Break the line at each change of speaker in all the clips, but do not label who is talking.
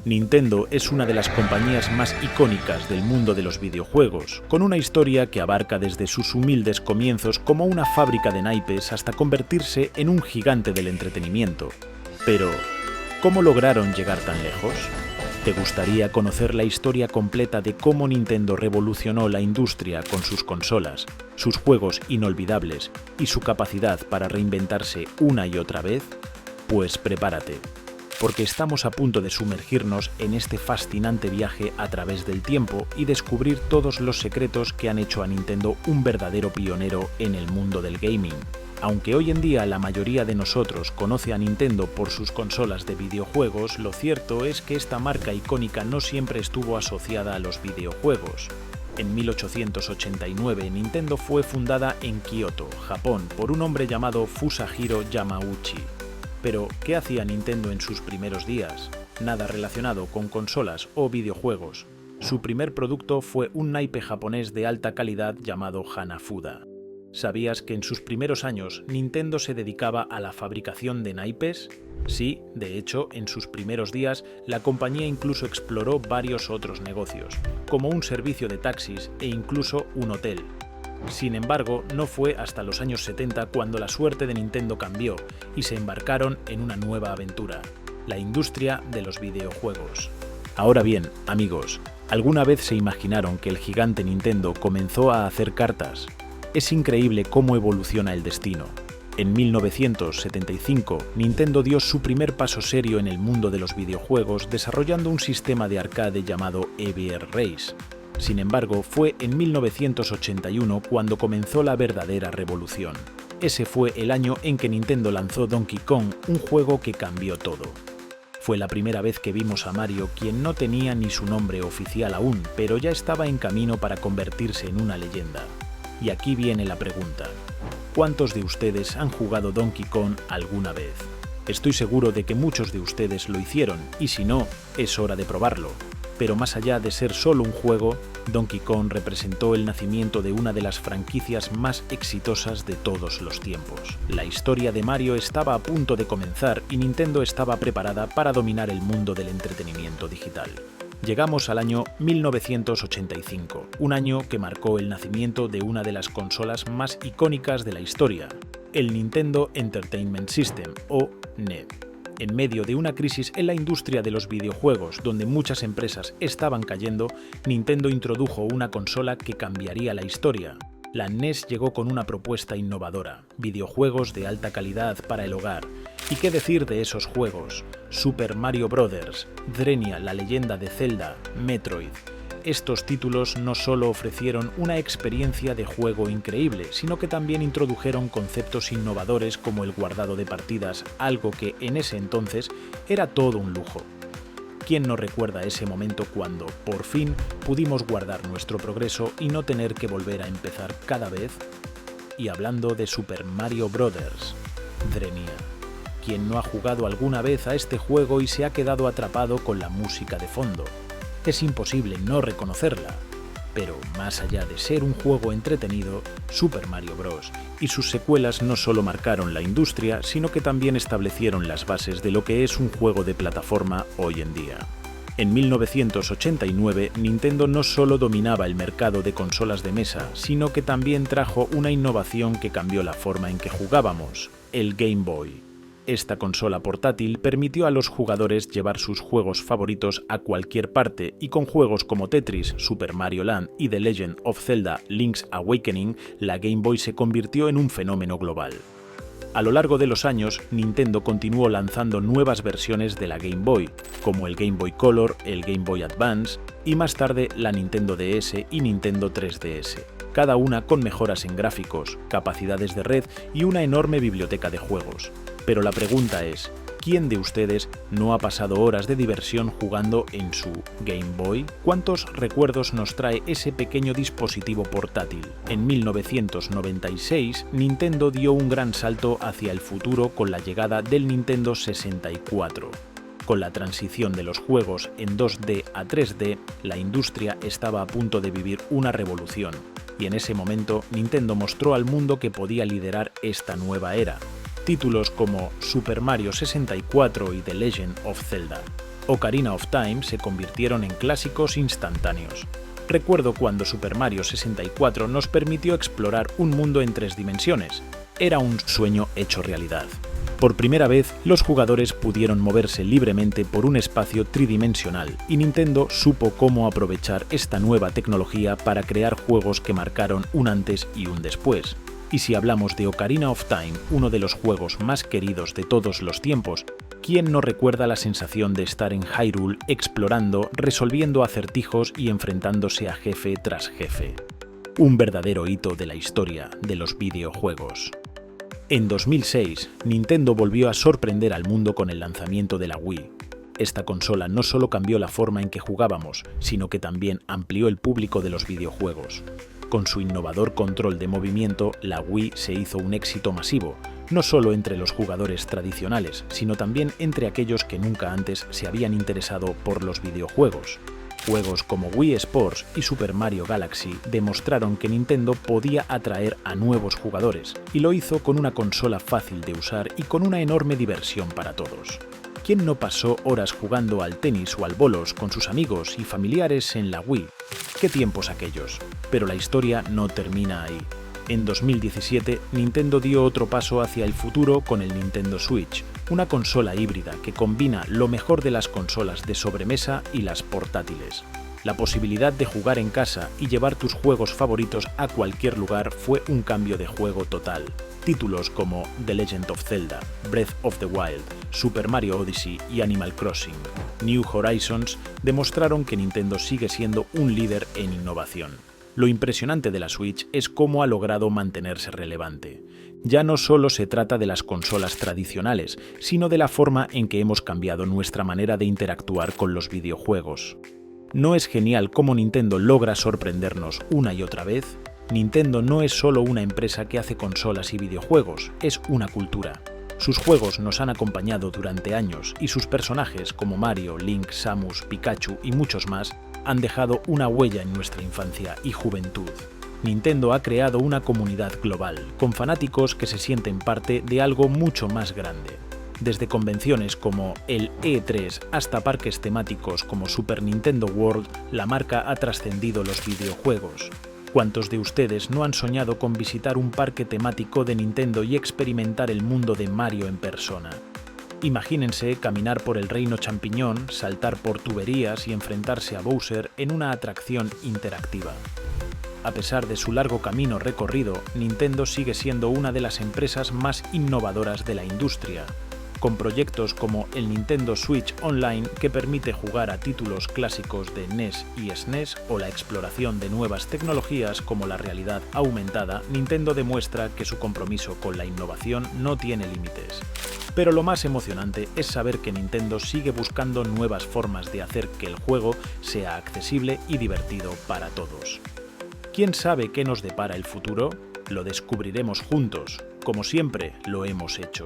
Nintendo es una de las compañías más icónicas del mundo de los videojuegos, con una historia que abarca desde sus humildes comienzos como una fábrica de naipes hasta convertirse en un gigante del entretenimiento. Pero, ¿cómo lograron llegar tan lejos? ¿Te gustaría conocer la historia completa de cómo Nintendo revolucionó la industria con sus consolas, sus juegos inolvidables y su capacidad para reinventarse una y otra vez? Pues prepárate, porque estamos a punto de sumergirnos en este fascinante viaje a través del tiempo y descubrir todos los secretos que han hecho a Nintendo un verdadero pionero en el mundo del gaming. Aunque hoy en día la mayoría de nosotros conoce a Nintendo por sus consolas de videojuegos, lo cierto es que esta marca icónica no siempre estuvo asociada a los videojuegos. En 1889, Nintendo fue fundada en Kioto, Japón, por un hombre llamado Fusajiro Yamauchi. Pero, ¿qué hacía Nintendo en sus primeros días? Nada relacionado con consolas o videojuegos. Su primer producto fue un naipe japonés de alta calidad llamado Hanafuda. ¿Sabías que en sus primeros años Nintendo se dedicaba a la fabricación de naipes? Sí, de hecho, en sus primeros días la compañía incluso exploró varios otros negocios, como un servicio de taxis e incluso un hotel. Sin embargo, no fue hasta los años 70 cuando la suerte de Nintendo cambió y se embarcaron en una nueva aventura, la industria de los videojuegos. Ahora bien, amigos, ¿alguna vez se imaginaron que el gigante Nintendo comenzó a hacer cartas? Es increíble cómo evoluciona el destino. En 1975, Nintendo dio su primer paso serio en el mundo de los videojuegos desarrollando un sistema de arcade llamado EVR Race. Sin embargo, fue en 1981 cuando comenzó la verdadera revolución. Ese fue el año en que Nintendo lanzó Donkey Kong, un juego que cambió todo. Fue la primera vez que vimos a Mario, quien no tenía ni su nombre oficial aún, pero ya estaba en camino para convertirse en una leyenda. Y aquí viene la pregunta: ¿cuántos de ustedes han jugado Donkey Kong alguna vez? Estoy seguro de que muchos de ustedes lo hicieron, y si no, es hora de probarlo. Pero más allá de ser solo un juego, Donkey Kong representó el nacimiento de una de las franquicias más exitosas de todos los tiempos. La historia de Mario estaba a punto de comenzar y Nintendo estaba preparada para dominar el mundo del entretenimiento digital. Llegamos al año 1985, un año que marcó el nacimiento de una de las consolas más icónicas de la historia, el Nintendo Entertainment System, o NES. En medio de una crisis en la industria de los videojuegos, donde muchas empresas estaban cayendo, Nintendo introdujo una consola que cambiaría la historia. La NES llegó con una propuesta innovadora, videojuegos de alta calidad para el hogar. ¿Y qué decir de esos juegos? Super Mario Bros., Drenia, la leyenda de Zelda, Metroid. Estos títulos no solo ofrecieron una experiencia de juego increíble, sino que también introdujeron conceptos innovadores como el guardado de partidas, algo que en ese entonces era todo un lujo. ¿Quién no recuerda ese momento cuando, por fin, pudimos guardar nuestro progreso y no tener que volver a empezar cada vez? Y hablando de Super Mario Bros., Drenia. ¿Quién no ha jugado alguna vez a este juego y se ha quedado atrapado con la música de fondo? Es imposible no reconocerla, pero más allá de ser un juego entretenido, Super Mario Bros. Y sus secuelas no solo marcaron la industria, sino que también establecieron las bases de lo que es un juego de plataforma hoy en día. En 1989, Nintendo no solo dominaba el mercado de consolas de mesa, sino que también trajo una innovación que cambió la forma en que jugábamos, el Game Boy. Esta consola portátil permitió a los jugadores llevar sus juegos favoritos a cualquier parte y con juegos como Tetris, Super Mario Land y The Legend of Zelda Link's Awakening, la Game Boy se convirtió en un fenómeno global. A lo largo de los años, Nintendo continuó lanzando nuevas versiones de la Game Boy, como el Game Boy Color, el Game Boy Advance y más tarde la Nintendo DS y Nintendo 3DS, cada una con mejoras en gráficos, capacidades de red y una enorme biblioteca de juegos. Pero la pregunta es, ¿quién de ustedes no ha pasado horas de diversión jugando en su Game Boy? ¿Cuántos recuerdos nos trae ese pequeño dispositivo portátil? En 1996, Nintendo dio un gran salto hacia el futuro con la llegada del Nintendo 64. Con la transición de los juegos en 2D a 3D, la industria estaba a punto de vivir una revolución. Y en ese momento, Nintendo mostró al mundo que podía liderar esta nueva era. Títulos como Super Mario 64 y The Legend of Zelda. Ocarina of Time se convirtieron en clásicos instantáneos. Recuerdo cuando Super Mario 64 nos permitió explorar un mundo en 3 dimensiones. Era un sueño hecho realidad. Por primera vez, los jugadores pudieron moverse libremente por un espacio tridimensional y Nintendo supo cómo aprovechar esta nueva tecnología para crear juegos que marcaron un antes y un después. Y si hablamos de Ocarina of Time, uno de los juegos más queridos de todos los tiempos, ¿quién no recuerda la sensación de estar en Hyrule explorando, resolviendo acertijos y enfrentándose a jefe tras jefe? Un verdadero hito de la historia de los videojuegos. En 2006, Nintendo volvió a sorprender al mundo con el lanzamiento de la Wii. Esta consola no solo cambió la forma en que jugábamos, sino que también amplió el público de los videojuegos. Con su innovador control de movimiento, la Wii se hizo un éxito masivo, no solo entre los jugadores tradicionales, sino también entre aquellos que nunca antes se habían interesado por los videojuegos. Juegos como Wii Sports y Super Mario Galaxy demostraron que Nintendo podía atraer a nuevos jugadores, y lo hizo con una consola fácil de usar y con una enorme diversión para todos. ¿Quién no pasó horas jugando al tenis o al bolos con sus amigos y familiares en la Wii? ¡Qué tiempos aquellos! Pero la historia no termina ahí. En 2017, Nintendo dio otro paso hacia el futuro con el Nintendo Switch, una consola híbrida que combina lo mejor de las consolas de sobremesa y las portátiles. La posibilidad de jugar en casa y llevar tus juegos favoritos a cualquier lugar fue un cambio de juego total. Títulos como The Legend of Zelda, Breath of the Wild, Super Mario Odyssey y Animal Crossing, New Horizons demostraron que Nintendo sigue siendo un líder en innovación. Lo impresionante de la Switch es cómo ha logrado mantenerse relevante. Ya no solo se trata de las consolas tradicionales, sino de la forma en que hemos cambiado nuestra manera de interactuar con los videojuegos. ¿No es genial cómo Nintendo logra sorprendernos una y otra vez? Nintendo no es solo una empresa que hace consolas y videojuegos, es una cultura. Sus juegos nos han acompañado durante años y sus personajes como Mario, Link, Samus, Pikachu y muchos más han dejado una huella en nuestra infancia y juventud. Nintendo ha creado una comunidad global, con fanáticos que se sienten parte de algo mucho más grande. Desde convenciones como el E3 hasta parques temáticos como Super Nintendo World, la marca ha trascendido los videojuegos. ¿Cuántos de ustedes no han soñado con visitar un parque temático de Nintendo y experimentar el mundo de Mario en persona? Imagínense caminar por el Reino Champiñón, saltar por tuberías y enfrentarse a Bowser en una atracción interactiva. A pesar de su largo camino recorrido, Nintendo sigue siendo una de las empresas más innovadoras de la industria, con proyectos como el Nintendo Switch Online que permite jugar a títulos clásicos de NES y SNES o la exploración de nuevas tecnologías como la realidad aumentada. Nintendo demuestra que su compromiso con la innovación no tiene límites. Pero lo más emocionante es saber que Nintendo sigue buscando nuevas formas de hacer que el juego sea accesible y divertido para todos. ¿Quién sabe qué nos depara el futuro? Lo descubriremos juntos, como siempre lo hemos hecho.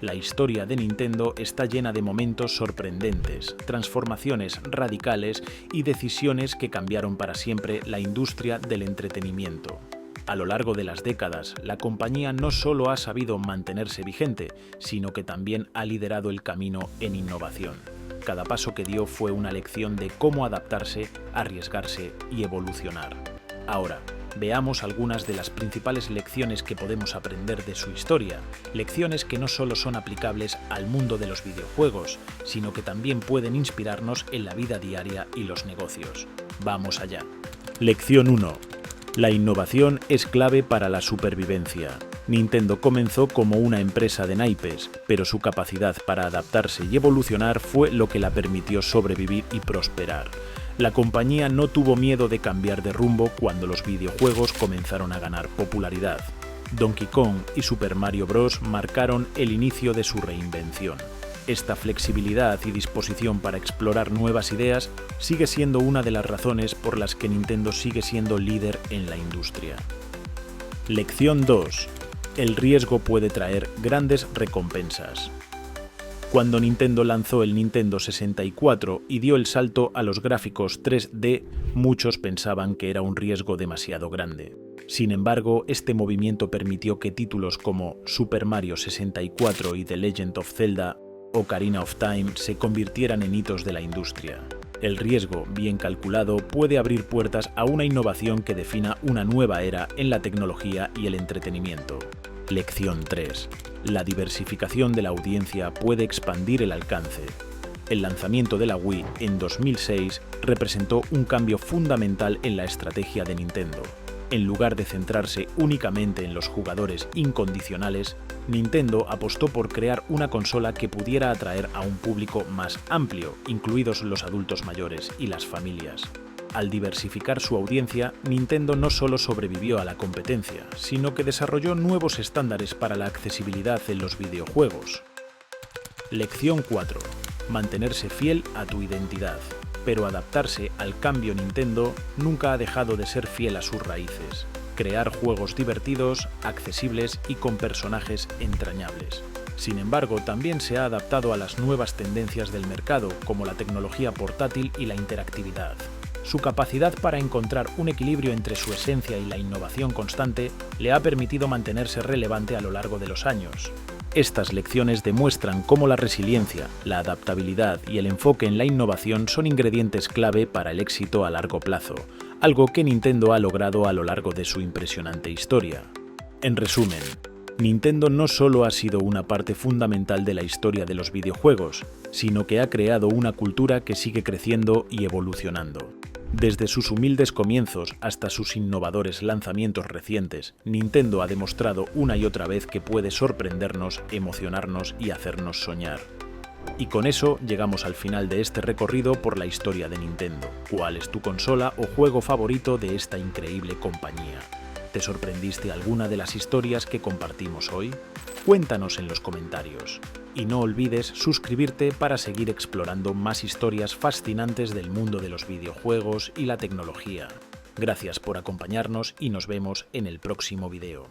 La historia de Nintendo está llena de momentos sorprendentes, transformaciones radicales y decisiones que cambiaron para siempre la industria del entretenimiento. A lo largo de las décadas, la compañía no solo ha sabido mantenerse vigente, sino que también ha liderado el camino en innovación. Cada paso que dio fue una lección de cómo adaptarse, arriesgarse y evolucionar. Ahora, veamos algunas de las principales lecciones que podemos aprender de su historia, lecciones que no solo son aplicables al mundo de los videojuegos, sino que también pueden inspirarnos en la vida diaria y los negocios. Vamos allá. Lección 1. La innovación es clave para la supervivencia. Nintendo comenzó como una empresa de naipes, pero su capacidad para adaptarse y evolucionar fue lo que la permitió sobrevivir y prosperar. La compañía no tuvo miedo de cambiar de rumbo cuando los videojuegos comenzaron a ganar popularidad. Donkey Kong y Super Mario Bros. Marcaron el inicio de su reinvención. Esta flexibilidad y disposición para explorar nuevas ideas sigue siendo una de las razones por las que Nintendo sigue siendo líder en la industria. Lección 2. El riesgo puede traer grandes recompensas. Cuando Nintendo lanzó el Nintendo 64 y dio el salto a los gráficos 3D, muchos pensaban que era un riesgo demasiado grande. Sin embargo, este movimiento permitió que títulos como Super Mario 64 y The Legend of Zelda Ocarina of Time se convirtieran en hitos de la industria. El riesgo, bien calculado, puede abrir puertas a una innovación que defina una nueva era en la tecnología y el entretenimiento. Lección 3. La diversificación de la audiencia puede expandir el alcance. El lanzamiento de la Wii en 2006 representó un cambio fundamental en la estrategia de Nintendo. En lugar de centrarse únicamente en los jugadores incondicionales, Nintendo apostó por crear una consola que pudiera atraer a un público más amplio, incluidos los adultos mayores y las familias. Al diversificar su audiencia, Nintendo no solo sobrevivió a la competencia, sino que desarrolló nuevos estándares para la accesibilidad en los videojuegos. Lección 4. Mantenerse fiel a tu identidad. Pero adaptarse al cambio Nintendo nunca ha dejado de ser fiel a sus raíces. Crear juegos divertidos, accesibles y con personajes entrañables. Sin embargo, también se ha adaptado a las nuevas tendencias del mercado, como la tecnología portátil y la interactividad. Su capacidad para encontrar un equilibrio entre su esencia y la innovación constante le ha permitido mantenerse relevante a lo largo de los años. Estas lecciones demuestran cómo la resiliencia, la adaptabilidad y el enfoque en la innovación son ingredientes clave para el éxito a largo plazo, algo que Nintendo ha logrado a lo largo de su impresionante historia. En resumen, Nintendo no solo ha sido una parte fundamental de la historia de los videojuegos, sino que ha creado una cultura que sigue creciendo y evolucionando. Desde sus humildes comienzos hasta sus innovadores lanzamientos recientes, Nintendo ha demostrado una y otra vez que puede sorprendernos, emocionarnos y hacernos soñar. Y con eso llegamos al final de este recorrido por la historia de Nintendo. ¿Cuál es tu consola o juego favorito de esta increíble compañía? ¿Te sorprendiste alguna de las historias que compartimos hoy? Cuéntanos en los comentarios. Y no olvides suscribirte para seguir explorando más historias fascinantes del mundo de los videojuegos y la tecnología. Gracias por acompañarnos y nos vemos en el próximo video.